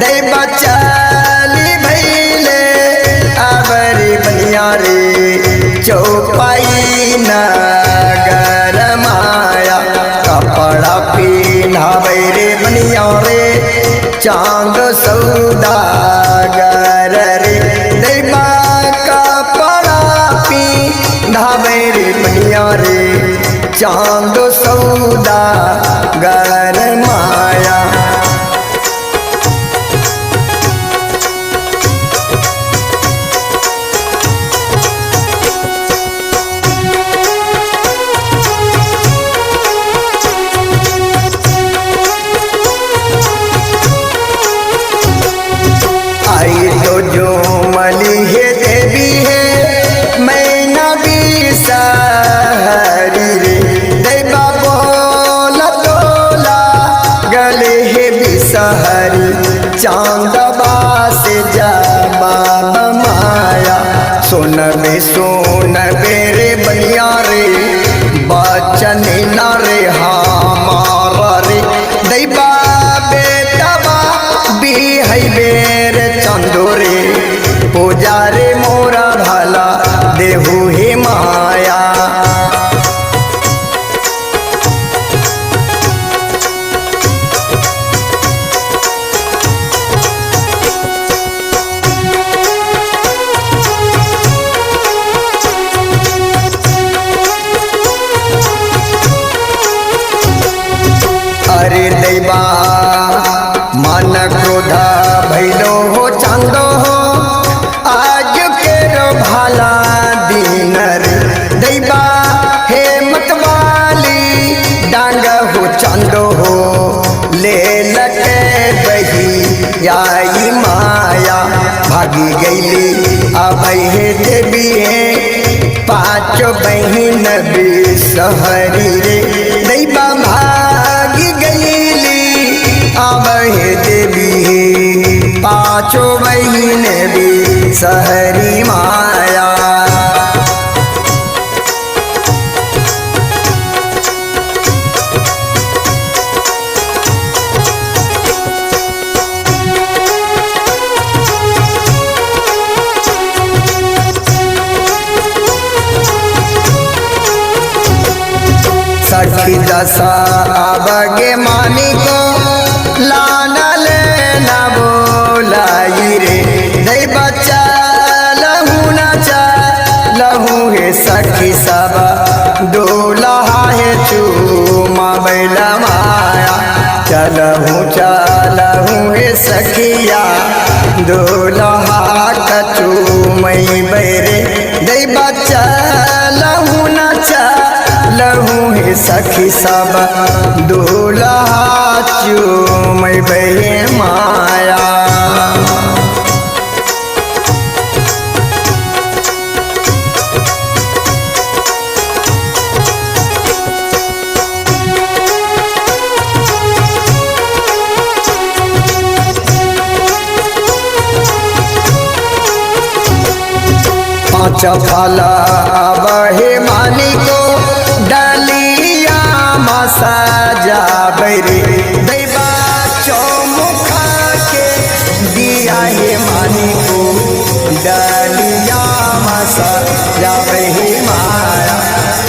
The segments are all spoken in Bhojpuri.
दैव चली भैले अबरी बनिया रे चौपाई नगर माया कपड़ा पीनावे रे बनिया रे चांद सौदागर रे दैवा कपड़ा पीनावे रे बनिया रे चांद सौदागर माया। जो मली है देवी है मैना भी सहरी रे दैवा बोला तोला गले है बिसहरी चांदबा से जबाब माया सोन में सोन बेरे बनिया रे बचन न रे हमारा रे दैवा बेटवा भी है बेर चंदोरे पुजारे मोरा भला देहु हे माया। अरे दैवा मन क्रोध भैलो हो चांदो हो आज के भाला दिन रे दैवा हे मतवाली डांग हो चांदो हो ले लके बही आई माया भागी गईली अब हे देवी है पाँच बहन बिसहरी रे दैवा भागी गईली अब हे देवी पाँचों बहन बिसहरी माया। सखी दशा अब गे मानी को लाना लेना बोलाई रे दैवा चलहू न चलहू हे सखी सब डोला है चूमा बैला माया चलहू चलहू हे सखिया डोला कचूमई बैरे दैवा चलहू न लहू हे सखी सब दूल्हा चूमई बहे माया। पाँच फला अब हे मानी को डलिया मसाजा बैरे दैवा चौमुखा के दिया हे मानी को डलिया मसाजा बैरे माया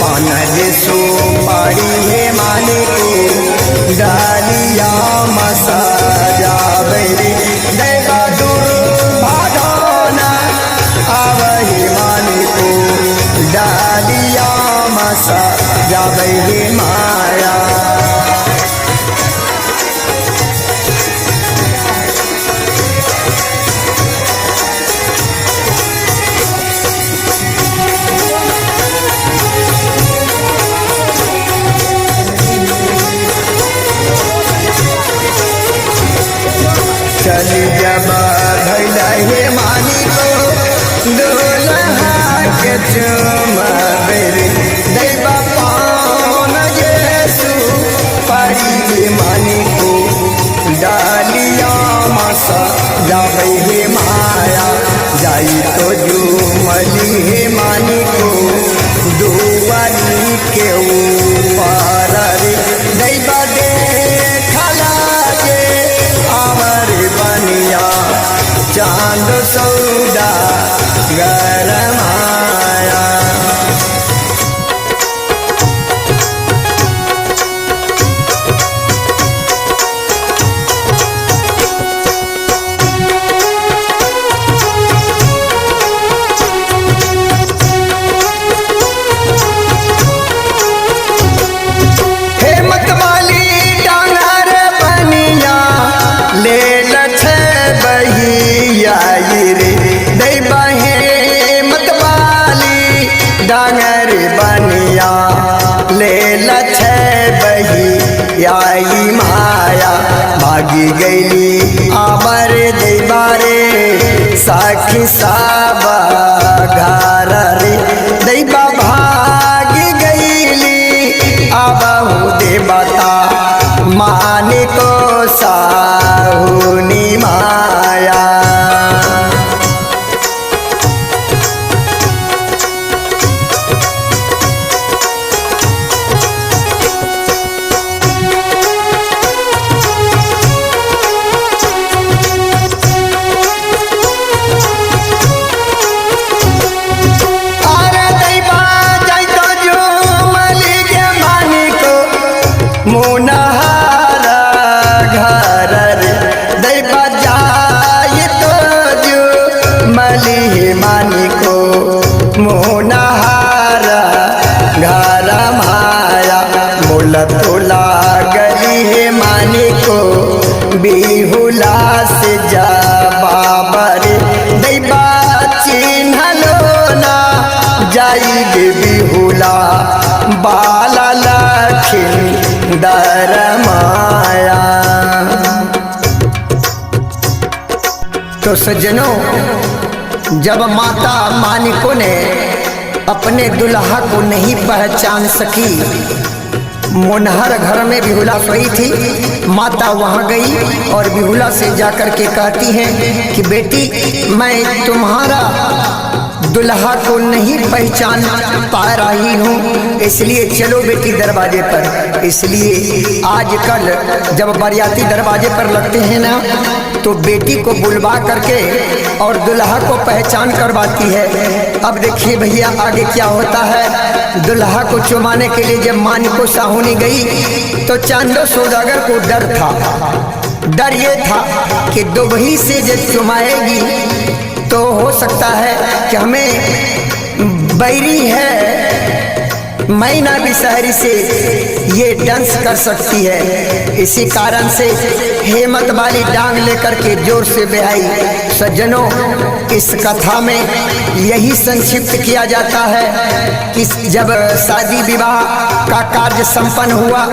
पान रे सुपारी हे मानी को डलिया मसाजा बैरे दैवा दुर्भावना अब हे मानी को डालिया मसा जाबे हे माया। चली जब भैला हे मानी को दूल्हा के चुमावे रे दैवा पान येसु पारी मानी को डालिया मसा जावे हे माया जाई तो जुमली हे मानी को दुआरी के ऊपर रे दैवा देखला जे आवर बनिया चांद सौदा गरमाया। डांगर बनिया ले लछे बही आई माया भागी गईली आबर देबारे साखी साबा घर रे दैबा भागी गईली आबहू देवता माने को साहुनी माया। मोनहारा घर माया मोला तोला गली है मानी को बिहुला से जा बाबर दैबा चिन्हलो ना जाइगे बिहुला बाला लखिन दर माया। तो सज्जनों, जब माता मानिको ने अपने दुल्हा को नहीं पहचान सकी, मोनहर घर में बिहुला सोई थी, माता वहां गई और बिहुला से जाकर के कहती हैं कि बेटी मैं तुम्हारा दुल्हा को नहीं पहचान पा रही हूँ, इसलिए चलो बेटी दरवाजे पर। इसलिए आजकल जब बरियाती दरवाजे पर लगते हैं ना, तो बेटी को बुलवा करके और दुल्हा को पहचान करवाती है। अब देखिए भैया आगे क्या होता है। दुल्हा को चुमाने के लिए जब मानिको साहुनी गई तो चांदो सौदागर को डर था। डर ये था कि दुबही से जब चुमाएगी तो हो सकता है कि हमें बैरी है मैना बिसहरी से ये डांस कर सकती है। इसी कारण से हेमत वाली डांग लेकर के जोर से बेहाई। सज्जनों, इस कथा में यही संक्षिप्त किया जाता है कि जब शादी विवाह का कार्य संपन्न हुआ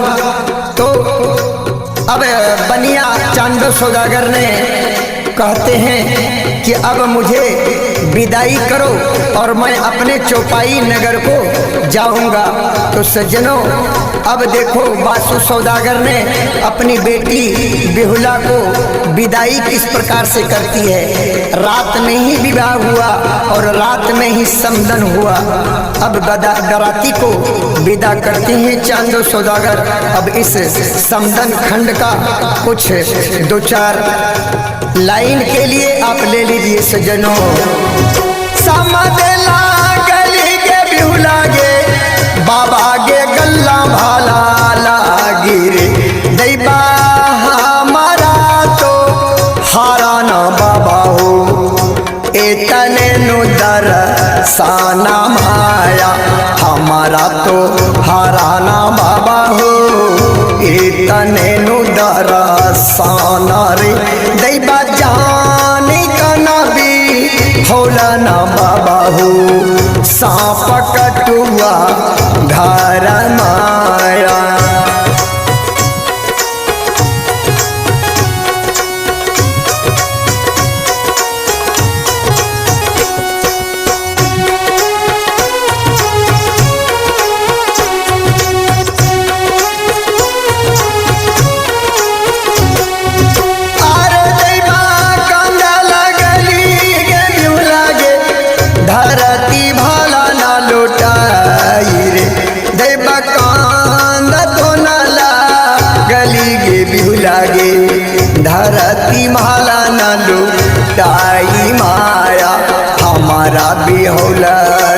तो अब बनिया चांदो सौदागर ने कहते हैं कि अब मुझे विदाई करो और मैं अपने चौपाई नगर को जाऊंगा। तो सज्जनों, अब देखो बासु सौदागर ने अपनी बेटी बिहुला को विदाई किस प्रकार से करती है। रात में ही विवाह हुआ और रात में ही समदन हुआ। अब बराती को विदा करते हैं चांदो सौदागर। अब इस समदन खंड का कुछ दो चार लाइन के लिए आप ले लीजिए सज्जनों। समदला गली के बिहुला गे बाबा गे गल्ला भाला लागी रे दैबा हमारा तो हाराना बाबा हो एतने नु दर साना माया हमारा तो हाराना बाबा हो एतने नु दर साना रे दैबा जाने का नबी होला ना बाबा हो सांप कटुआ घर माया। धरती माला न लुटाई होला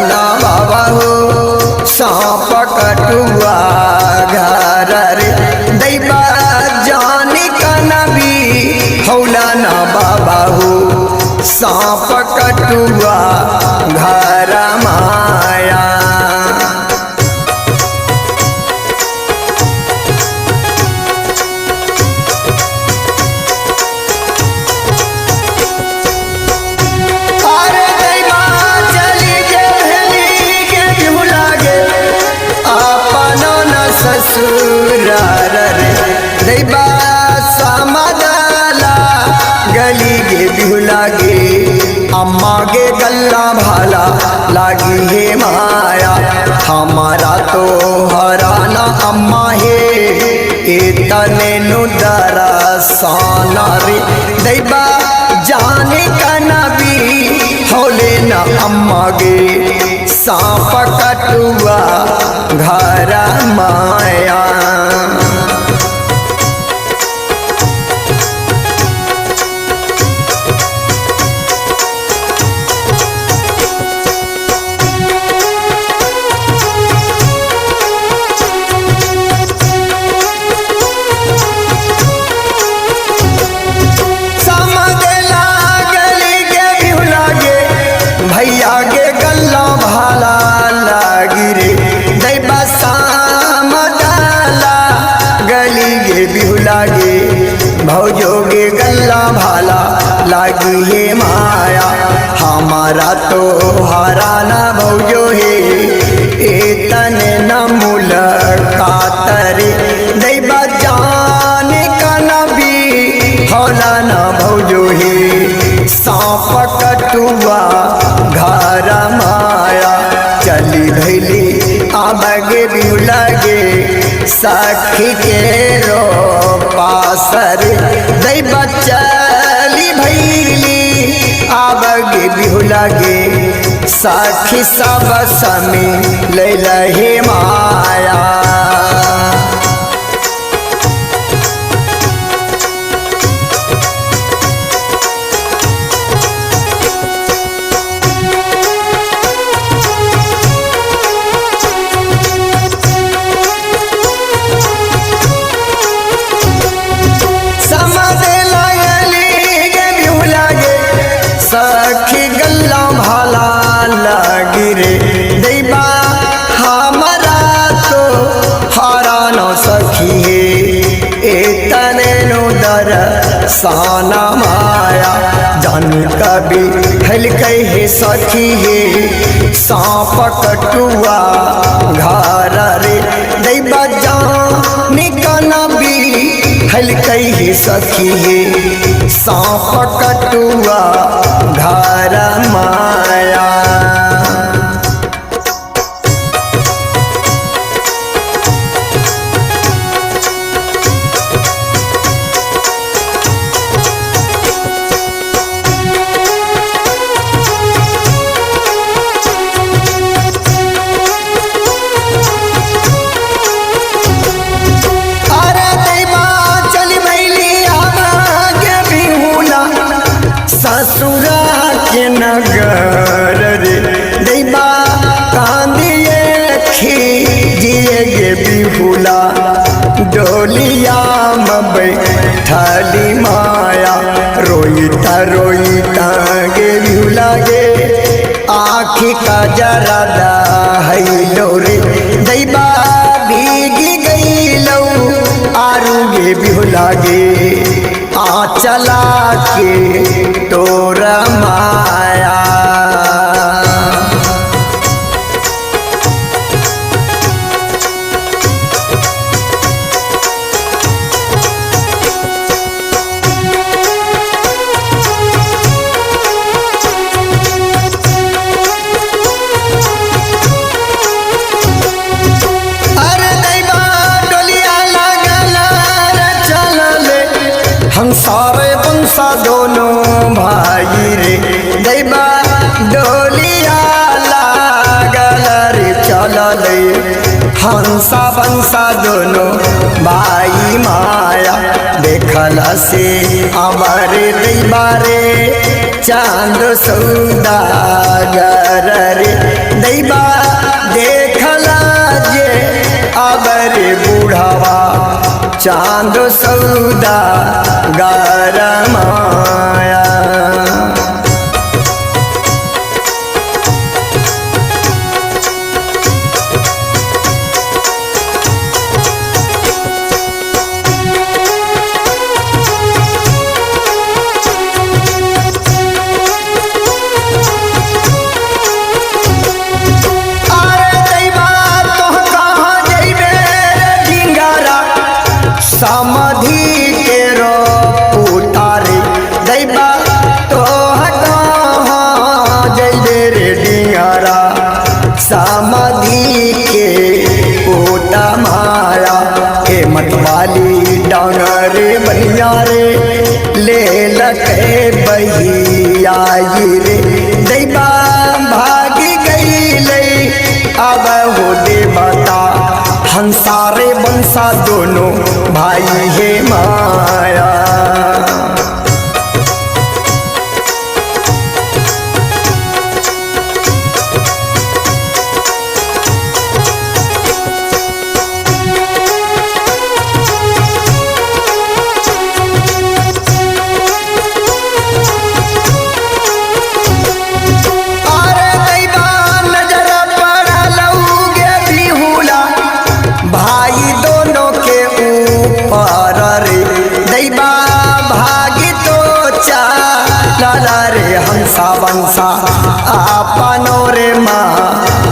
ना बाबा हो सांप कटुआ घर रे दैबा जाने का नबी होला ना बाबा हो सांप कटुआ घर माया। ससुरार रे दैबा समदला गली गे बिहु लागे अम्मा गे गल्ला भाला लागी हे माया हमारा तो हराना अम्मा हे इतने नुदरा साना रे दैबा जाने का नबी होले ना अम्मा गे सांप कटुआ घर माया। भैया गे गल्ला भाला लागी रे दैबा सामदाला गली गे बिहु लागे भौजो गे गल्ला भाला लागी हे माया हमारा तो हराना भौजो हे इतने न मुलाकात रे दैबा जाने का नबी होला ना भौजो हे सांप कटुआ घर माया। चली भैली आबगे बिहु लागे सखी के रो पासर दैबा चली भैली आबगे बिहु लागे सखी सब समी लैला हे माया। सखी गल्ला भाला लागी रे दैबा हमारा तो हराना सखी है इतने नो दर साना माया जान कभी हल्के है सखी है सांप कटुआ घर रे दैबा जाने का नबी हल्के है सखी है सांप कटुआ घर माया। ससुरा के नगर रे दैबा कांदिए खीजिए गे बिहुला डोलिया में बैठली माया रोईता रोईता गे बिहुला गे आँखी का जरा दहलो रे दैबा भीगी गईलो आरू गे बिहुला गे आ चला के तोरा माया। हम सारे बंसा दोनों भाई रे दैबा डोलिया लागल रे चलल हंसा बंसा दोनों भाई माया देखल से अमर दैबा रे चांद सौदागर दैबा देखला जे अबरे बूढ़ावा चांद सौदा गरमाया। समाधि के रो उतारे दैबा तो कहाँ जैबे रे डिंगारा समाधि के पोता माया। हे मतवाली डांगरे बनिया रे ले लटे बहिया रे दैबा भागी गई ले अब हो देवता हंसारे बंसा दोनों भाई है माया। हंसा बंसा आपनो रे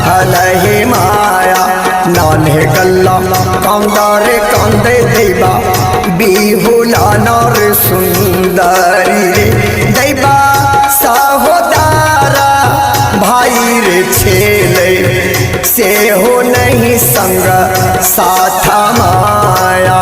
हलहे माया नाने गल्ला कांदारे कांदे दैबा बिहुला नर सुंदरी रे दैबा सहोदारा भाई रे छेले से हो नहीं संग साथ माया।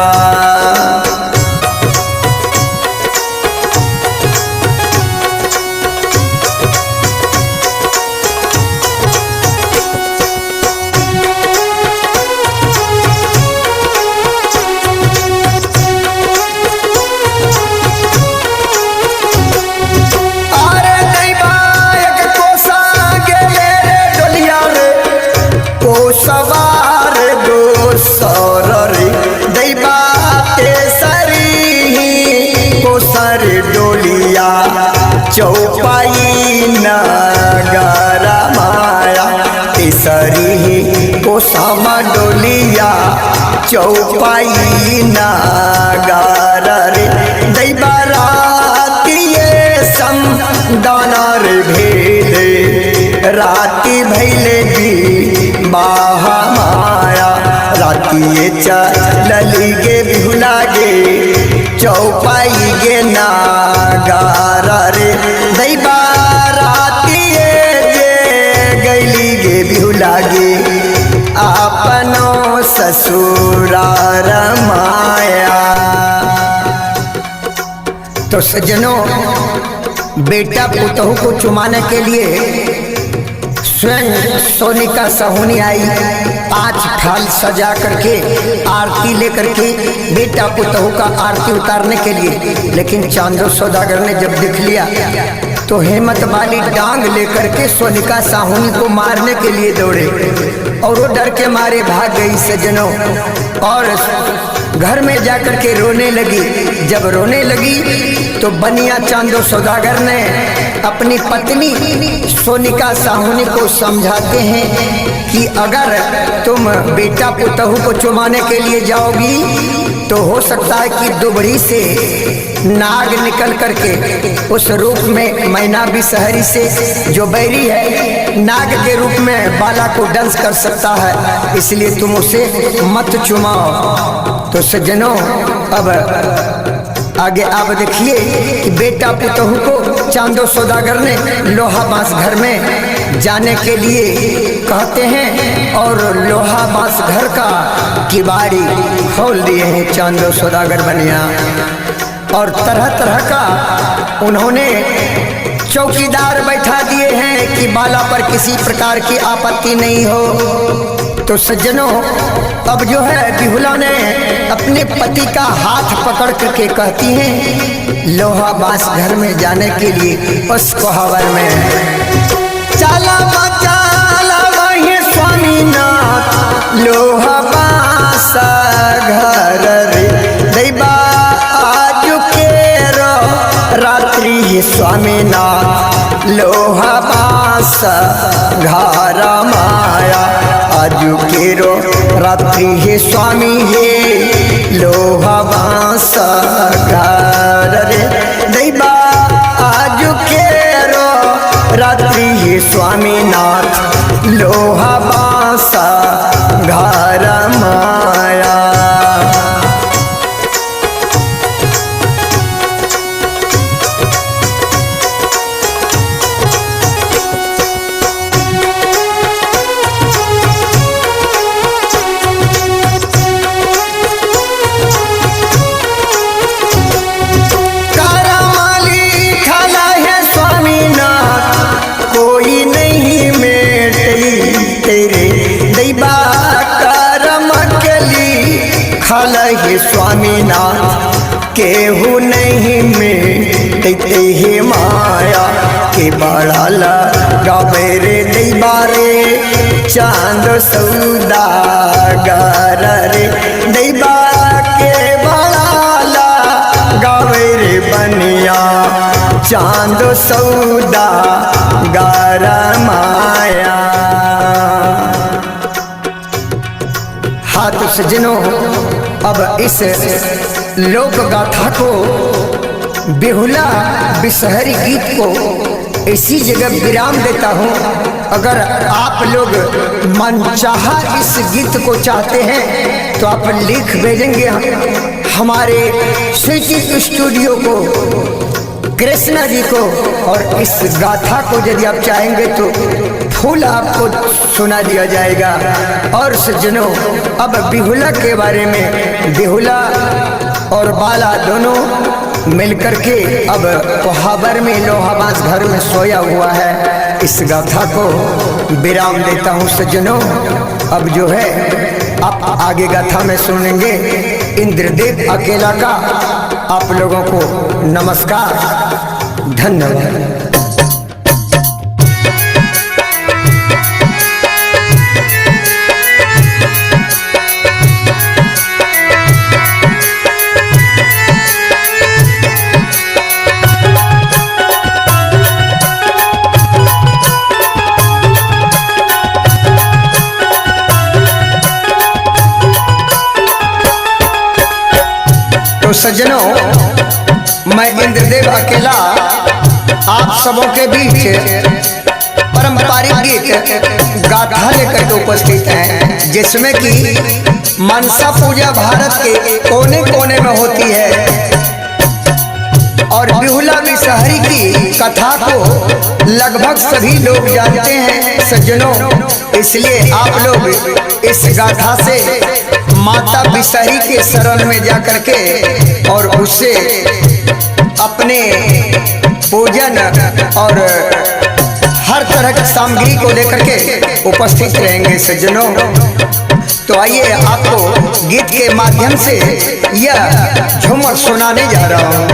सवार दो सर दैबा तेसरी को सर डोलिया चौपाई नगर माया। तेसरी को सम डोलिया चौपाई नगर रे दैबा रातिये सम दानर भेले राति भैले दी बाहा माया। रातिये चलली गे बिहुला गे चौपाई गे नागार रे दैबा रातिये जे गैली गे बिहुला गे अपनो ससुरार माया। तो सज्जनों, बेटा पुतहू को चुमाने के लिए स्वयं सोनिका साहुनी आई 5 थाल सजा करके आरती लेकर के बेटा पुतहू का आरती उतारने के लिए। लेकिन चांदो सौदागर ने जब देख लिया तो हेमत वाली डांग लेकर के सोनिका साहुनी को मारने के लिए दौड़े और वो डर के मारे भाग गई सज्जनों और घर में जाकर के रोने लगी। जब रोने लगी तो बनिया चांदो सौदागर ने अपनी पत्नी सोनिका साहुनी को समझाते हैं कि अगर तुम बेटा पुतहू को चुमाने के लिए जाओगी तो हो सकता है कि दुबड़ी से नाग निकल करके उस रूप में मैना बिसहरी से जो बैरी है नाग के रूप में बाला को डांस कर सकता है, इसलिए तुम उसे मत चुमाओ। तो सज्जनों, अब आगे आप देखिए कि बेटा पुतहू को चांदो सौदागर ने लोहा बांस घर में जाने के लिए कहते हैं और लोहा बांस घर का किवाड़ी खोल दिए हैं चांदो सौदागर बनिया और तरह तरह का उन्होंने चौकीदार बैठा दिए हैं कि बाला पर किसी प्रकार की आपत्ति नहीं हो। तो सज्जनों, अब जो है बिहुला ने अपने पति का हाथ पकड़ करके कहती हैं लोहा बांस घर में जाने के लिए उस कोहबर में चाला स्वामीनाथ लोहा बास घर रे दैबा आज के रात्रि हे स्वामीनाथ लोहा बास घर माया आज के रात्रि हे स्वामी हे लोहा बास घर रे दैबा आज के रात्रि हे स्वामीनाथ लोहा बास घर माया। हे स्वामीनाथ केहू नहीं मिटते हे माया के बड़ा लगावे रे दैबा रे चांद सौदागर रे दैबा के बड़ा लगावे रे बनिया चांद सौदागर माया। हाथ सजनों अब इस लोक गाथा को बेहुला बिसहरी गीत को इसी जगह विराम देता हूँ। अगर आप लोग मनचाहा इस गीत को चाहते हैं तो आप लिख भेजेंगे हमारे स्वीटी स्टूडियो को, कृष्णा जी को, और इस गाथा को यदि आप चाहेंगे तो फूल आपको सुना दिया जाएगा। और सज्जनों अब बिहुला के बारे में, बिहुला और बाला दोनों मिलकर के अब कोहाबर में लोहा बांस घर में सोया हुआ है। इस गाथा को विराम देता हूँ सज्जनों। अब जो है आप आगे गाथा में सुनेंगे इंद्रदेव अकेला का। आप लोगों को नमस्कार, धन्यवाद। तो सज्जनों मैं इंद्रदेव अकेला आप सबों के बीच पारंपरिक गीत गाथा लेकर के उपस्थित हैं, जिसमें कि मनसा पूजा भारत के कोने कोने में होती है और बिहुला बिसहरी की कथा को लगभग सभी लोग जानते हैं सज्जनों। इसलिए आप लोग इस गाथा से माता बिसहरी के शरण में जाकर के और उससे अपने पूजन और हर तरह की सामग्री को लेकर के उपस्थित रहेंगे सज्जनों। तो आइए आपको गीत के माध्यम से यह झूमर सुनाने जा रहा हूँ।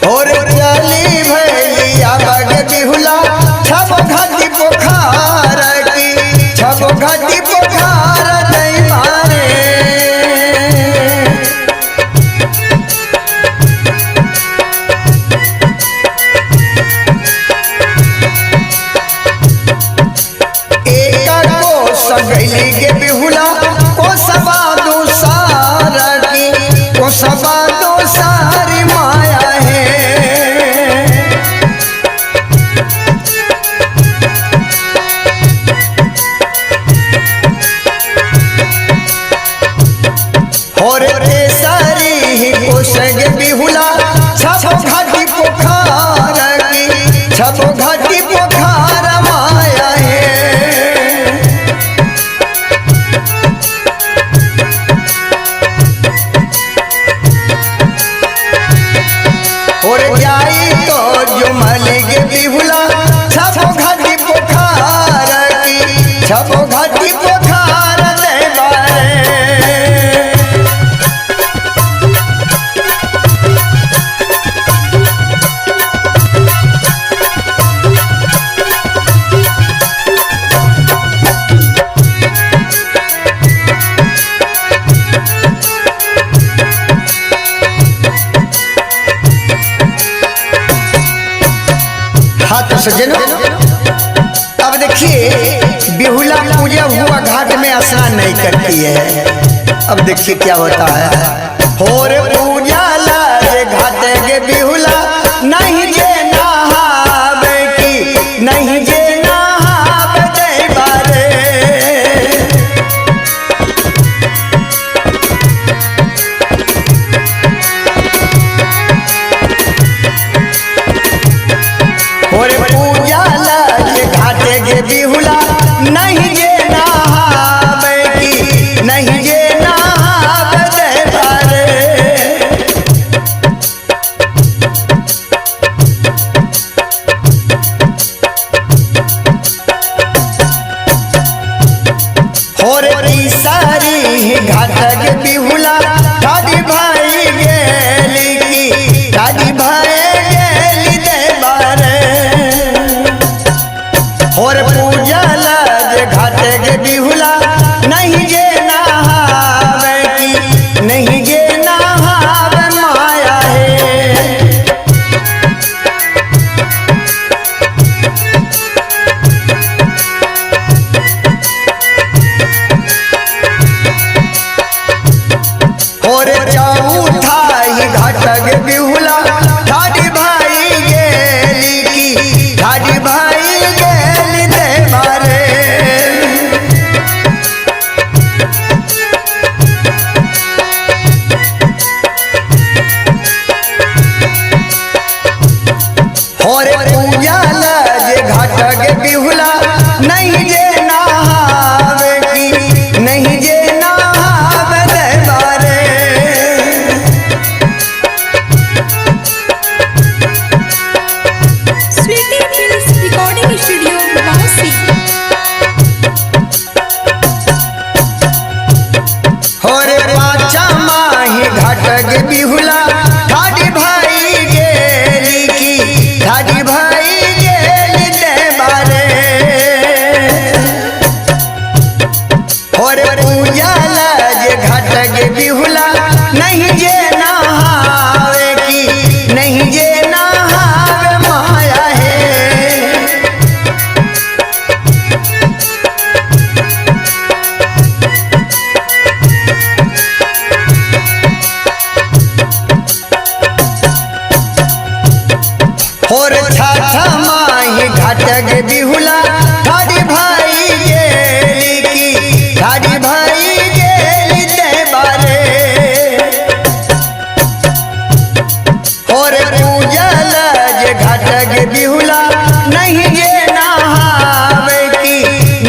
और चली भैया बग बिहुला छब घाटी पोखार की, छब घाटी पोखार नहीं मारे। एक को सगैली के बिहुला को सबा दो सार की, को सबा दो सारी माया है। और सारी कोसग बिहुला छब घाटी पोखार की, छब घाटी पोखार माया है। और जाई तो जो मलिक बिहुला छब घाटी पोखार की, छब घाटी पोखार देवा सज्जनों अब देखिए बिहुला पूजा हुआ घाट में स्नान नहीं करती है। अब देखिए क्या होता है। होर पूजा लाजे घाट के बिहुला नहीं जे नहावे की नहीं जे नहावे दे बारे। होर पूजा लाजे घाट के बिहुला नहीं जे नहावे की नहीं जे नहावे दे बारे। होर सारी घाट के बिहुला ठाडी भाई गेली की ठाडी भाई गेली दे बारे। होर पूजा लाज घाट के बिहुला नहीं जे नहावे की नहीं जे नहावे माया है। और चौथा ही घाट के बिहुला ठाडी भाई गेली की ठाडी भाई गेली दे बारे। और पूजा लाजे घाट के बिहुला नहीं जे नहावे की नहीं जे नहावे दे बारे। स्वीटी फिल्म्स रिकॉर्डिंग स्टूडियो वासी। और पाँचा माही घाट के बिहुला ठाडी भाई गेली की ठाडी भाई गेली दे बारे। और पूजा लाजे घाट के बिहुला नहीं जे नहावे की नहीं जे नहावे माया है। और छाछा माही घाट के बिहुला ठाडी भाई गेली की ठाडी भाई गेली दे बारे। और पूजा लाजे घाट के बिहुला नहीं जे नहावे की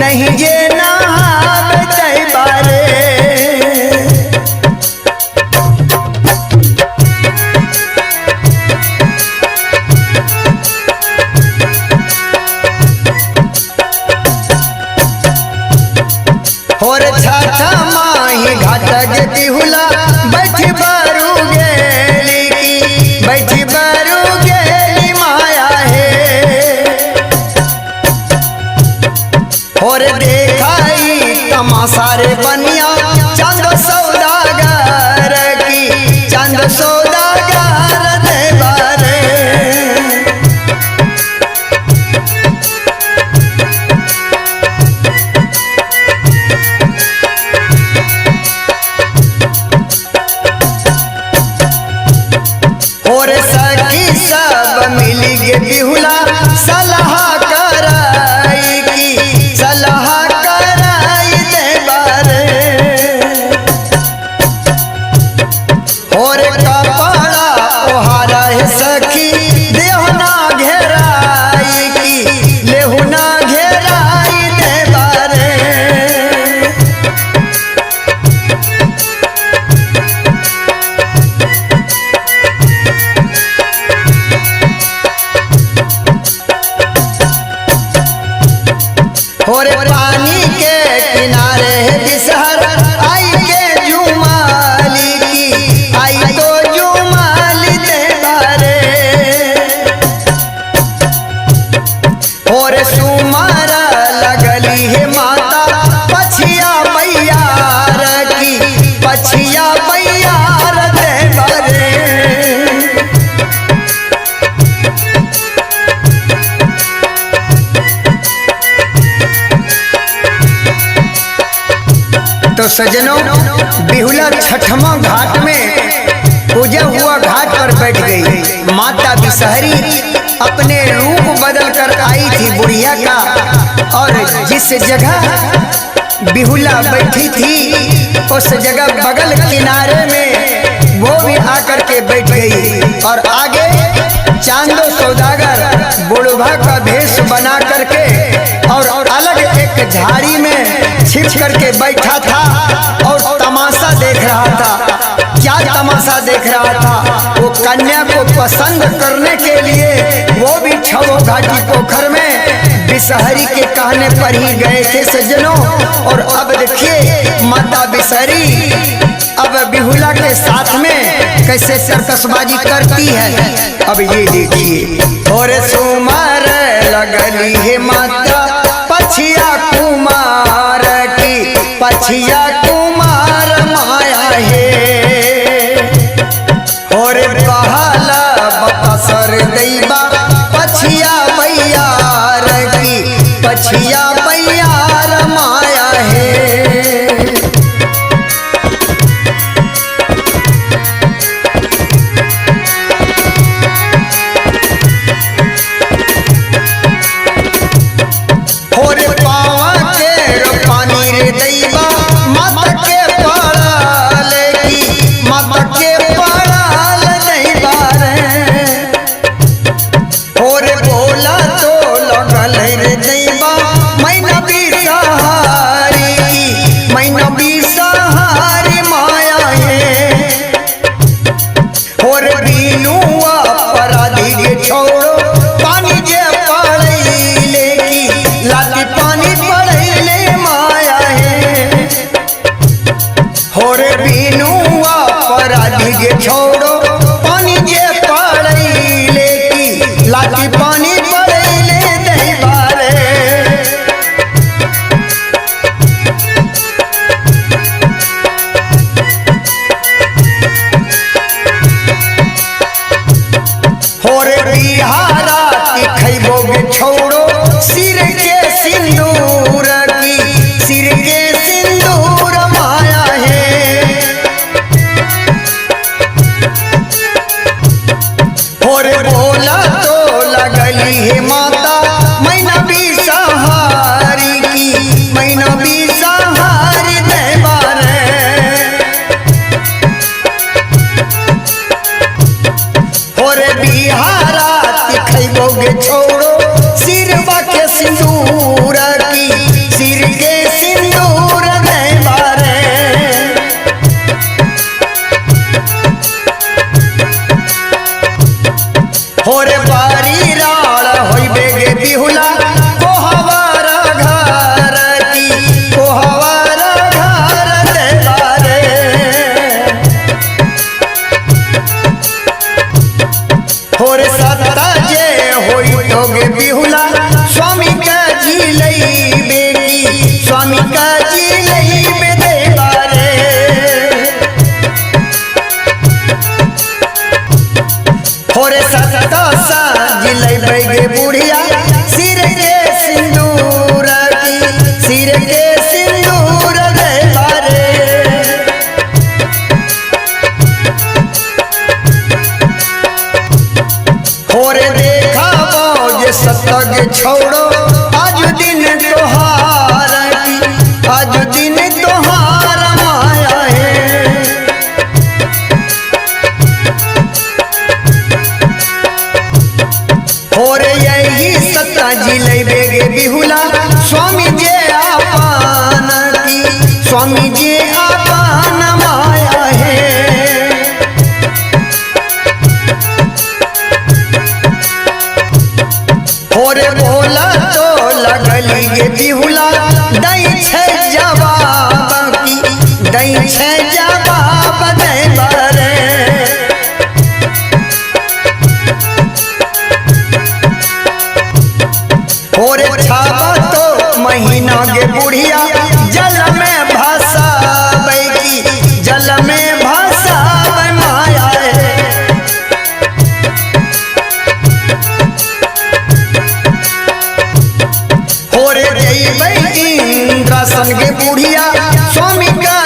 नहीं जे नहावे दे बारे। और छाछा माही घाट के बिहुला बैठी बारू गेली की बैठी बारू गेली माया है। और देखाई तमाशा रे बनिया चांद सौदागर की चांद सौदागर दे बारे। और सखी सब मिली गे बिहुला सलाह कराई की सलाह कराई दे बारे। और कपड़ा ओहारा है सखी देहना घेराई की लेहुना घेराई दे बारे। तो सजनों बिहुला छठवां घाट में पूजा हुआ घाट पर बैठ गई। माता बिसहरी अपने रूप बदल कर आई थी बुढ़िया का, और जिस जगह बिहुला बैठी थी उस जगह बगल किनारे में वो भी आकर के बैठ गई। और आगे चांदो सौदागर बुढ़वा का भेष बना करके और अलग एक झाड़ी में छिप करके बैठा था और तमाशा देख रहा था। क्या तमाशा देख रहा था? वो कन्या को पसंद करने के लिए वो भी छवो घाटी पोखर में बिसहरी के कहने पर ही गए थे सज्जनों। और अब देखिए माता बिसहरी अब बिहुला के साथ में कैसे सर्कसबाजी करती है। अब ये देखिए और सुमार लगली है माता पछिया कुमार की, पछिया कुमार माया है और बहाला बसर दैबा पछिया बैयार की, पछिया बैयार माया है। छोड़ो पानी जे पड़ैले की लाठी पानी पड़ैले दैबारे। होरे बिहारा की खैबोगे छोड़ो सिर के सिंदूर की, सिर के सिंदूर माया है। और बोला तो लगली है माता मैना भी सहारी की, मैना भी सहारी देवारे। और बिहारा खैबोगे छोड़ो सिरवा के सिंदूर की, सिर के सिंदूर देवारे। होरे बारी राल होइबे गे बिहुला कोहवारा घर की, कोहवारा घर देवारे। होरे सत्ता जे होई तोगे बिहुला स्वामी का जी लईबे की, स्वामी का जी लईबे देवारे। होरे सत्ता जिले बैगे बुढ़िया सिर के सिंदूर की, सिर के सिंदूर देवारे। होरे देखा मौज सतग छोड़ो आज दिन तोहार की, आज दिन तोहार माया है। और यही सत्ता जिले बेगे बिहुला स्वामी जे आपान की, स्वामी जे आपान माया है। और बोला तो लगली गे बिहुला दई छे जवाब की, दई छे जवाब देवारे। और छाबा तो महीना गे बुढ़िया जल में भासाबै की, जल में भासाबै माया है। और जइबै इंद्रासन गे बुढ़िया स्वामी का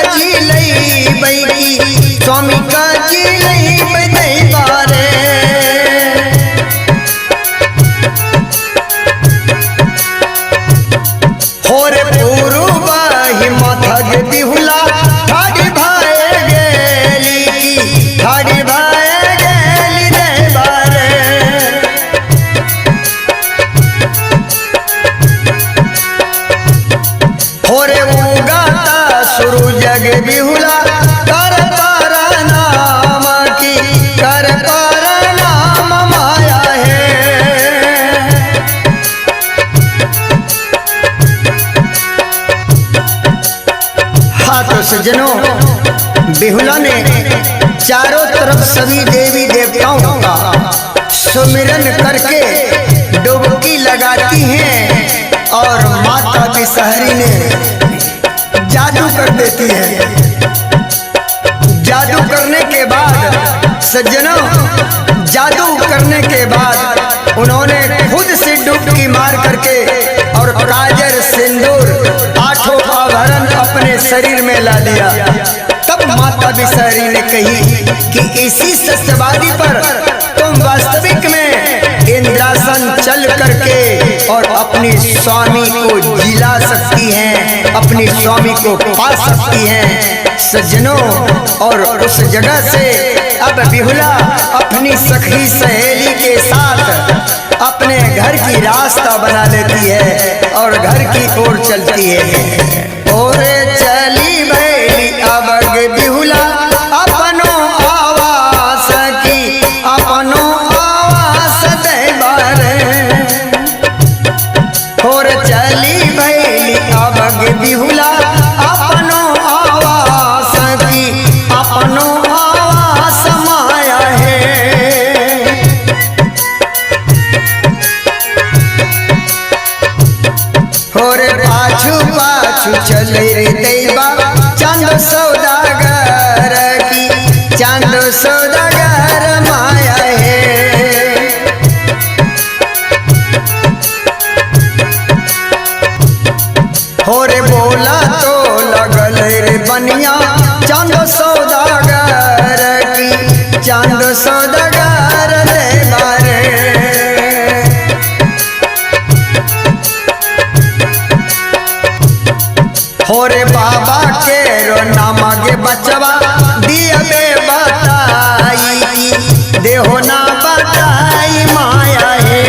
सज्जनों, बेहुला ने चारों तरफ सभी देवी देवताओं का सुमिरन करके डुबकी लगाती हैं और माता बिसहरी ने जादू कर देती है। जादू करने के बाद सज्जनों, जादू करने के बाद उन्होंने खुद से डुबकी मार करके और काजर सिंदूर आठों आभरण अपने शरीर में ला लिया। तब माता बिसहरी ने कही कि इसी सत्यवादी पर तुम वास्तविक में इंद्रासन चल करके और अपने स्वामी को जिला सकती हैं, अपने स्वामी को पा सकती हैं सज्जनों। और उस जगह से अब बेहुला अपनी सखी सहेली के साथ अपने घर की रास्ता बना लेती है और घर की ओर चलती है। और चली भैली अब बेहुला अपनो आवास की, अपनो आवास देवारे। और चली भैली अब बेहुला अपनो आवास की, अपनो आवास माया है। और पाछू पाछू चले रे दैवा चांद सौदागर की, चांद सौदागर माया है। हो रे बोला तो लगल रे बनिया चांद सौदागर की, चांद सौदागर देवा रे। हो रे बाबा के रो नामगे बचवा दिया बे बताई, देहो ना बताई माया है।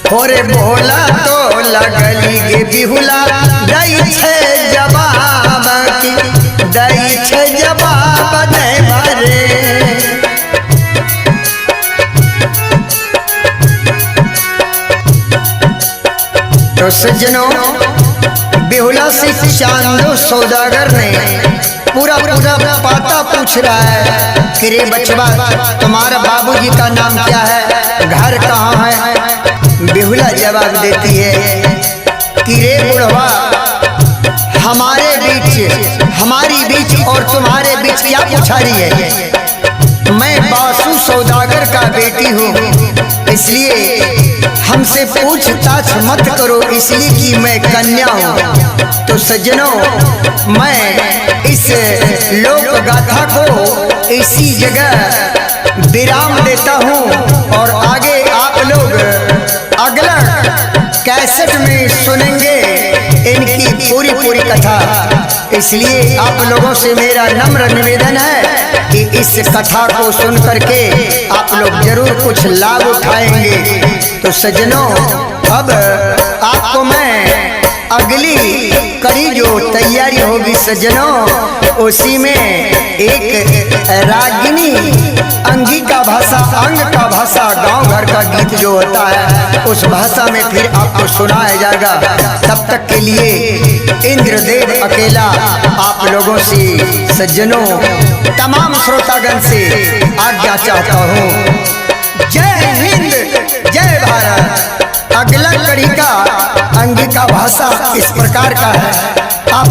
हो रे बोला तो लगली गे बिहुला दई छे जवाब की, दई छे जवाब देवा रे। तो सज्जनों, बेहुला से चांदो सौदागर ने पूरा पाता पूछ रहा है कि रे बचवा तुम्हारा बाबूजी का नाम क्या है, घर कहाँ है। बेहुला जवाब देती है कि रे बुढ़वा, हमारे बीच, हमारी बीच और तुम्हारे बीच क्या पुछारी है। मैं बासु सौदागर का बेटी हूँ, इसलिए हमसे पूछताछ मत करो, इसलिए कि मैं कन्या हूँ। तो सज्जनों, मैं इस लोक गाथा को इसी जगह विराम देता हूँ और आगे आप लोग अगला कैसेट में सुनेंगे इनकी पूरी कथा। इसलिए आप लोगों से मेरा नम्र निवेदन है कि इस कथा को सुन करके आप लोग जरूर कुछ लाभ उठाएंगे। तो सज्जनों, अब आपको मैं अगली कड़ी जो तैयारी होगी सज्जनों, उसी में एक रागिनी अंगिका भाषा, अंग का भाषा, गांव घर का गीत जो होता है उस भाषा में फिर आपको सुनाया जाएगा। तब तक के लिए इंद्रदेव अकेला आप लोगों से सज्जनों, तमाम श्रोतागण से आज्ञा चाहता हूँ। जय हिंद, जय भारत। अगला कड़ी का अंगिका भाषा इस प्रकार का है, आप